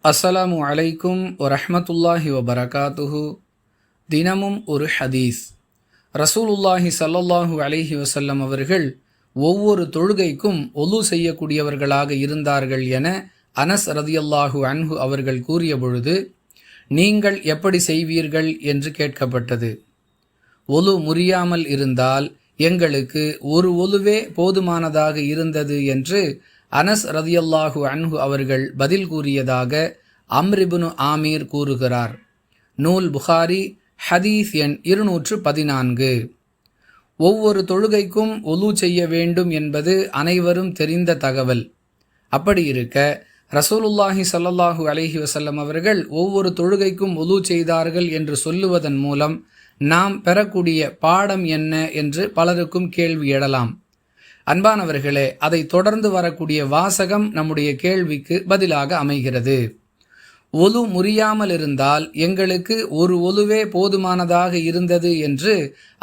அஸ்ஸலாமு அலைக்கும் வரஹ்மத்துல்லாஹி வபரகாத்துஹு. தினமும் ஒரு ஹதீஸ். ரசூலுல்லாஹி ஸல்லல்லாஹு அலைஹி வஸல்லம் அவர்கள் ஒவ்வொரு தொழுகைக்கும் ஒலு செய்யக்கூடியவர்களாக இருந்தார்கள் என அனஸ் ரதியல்லாஹு அன்ஹு அவர்கள் கூறிய பொழுது, நீங்கள் எப்படி செய்வீர்கள் என்று கேட்கப்பட்டது. ஒலு முறியாமல் இருந்தால் எங்களுக்கு ஒரு ஒலுவே போதுமானதாக இருந்தது என்று அனஸ் ரதியல்லாஹு அன்ஹு அவர்கள் பதில் கூறியதாக அம்ர் இப்னு ஆமீர் கூறுகிறார். நூல் புகாரி, ஹதீஸ் எண் 214. ஒவ்வொரு தொழுகைக்கும் ஒலு செய்ய வேண்டும் என்பது அனைவரும் தெரிந்த தகவல். அப்படி இருக்க ரசூலுல்லாஹி ஸல்லல்லாஹு அலைஹி வஸல்லம் அவர்கள் ஒவ்வொரு தொழுகைக்கும் ஒலு செய்தார்கள் என்று சொல்லுவதன் மூலம் நாம் பெறக்கூடிய பாடம் என்ன என்று பலருக்கும் கேள்வி எழலாம். அன்பானவர்களே, அதை தொடர்ந்து வரக்கூடிய வாசகம் நம்முடைய கேள்விக்கு பதிலாக அமைகிறது. ஒலு முறியாமல் இருந்தால் எங்களுக்கு ஒரு ஒலுவே போதுமானதாக இருந்தது என்று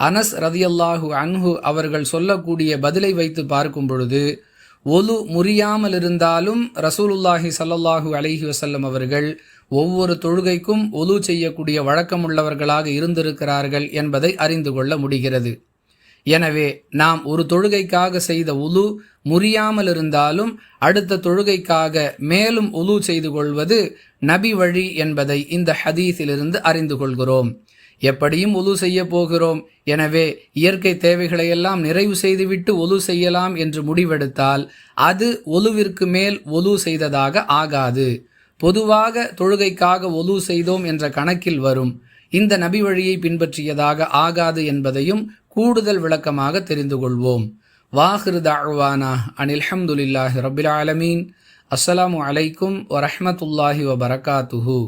அனஸ் ரதியல்லாஹு அன்ஹு அவர்கள் சொல்லக்கூடிய பதிலை வைத்து பார்க்கும் பொழுது, ஒலு முறியாமல் இருந்தாலும் ரசூலுல்லாஹி ஸல்லல்லாஹு அலைஹி வஸல்லம் அவர்கள் ஒவ்வொரு தொழுகைக்கும் ஒலு செய்யக்கூடிய வழக்கமுள்ளவர்களாக இருந்திருக்கிறார்கள் என்பதை அறிந்து கொள்ள முடிகிறது. எனவே நாம் ஒரு தொழுகைக்காக செய்த உலு முறியாமல் இருந்தாலும் அடுத்த தொழுகைக்காக மேலும் உலு செய்து கொள்வது நபி வழி என்பதை இந்த ஹதீஸிலிருந்து அறிந்து கொள்கிறோம். எப்படியும் உலு செய்ய போகிறோம், எனவே இயற்கை தேவைகளையெல்லாம் நிறைவு செய்துவிட்டு ஒலு செய்யலாம் என்று முடிவெடுத்தால் அது ஒலுவிற்கு மேல் ஒலு செய்ததாக ஆகாது. பொதுவாக தொழுகைக்காக ஒலு செய்தோம் என்ற கணக்கில் வரும். இந்த நபி வழியை பின்பற்றியதாக ஆகாது என்பதையும் கூடுதல் விளக்கமாக தெரிந்து கொள்வோம். வாஹிரு தஅவானா அனில் ஹம்துலில்லாஹி ரப்பில் ஆலமீன். அஸ்ஸலாமு அலைக்கும் வரஹ்மத்துல்லாஹி வபரகாத்துஹு.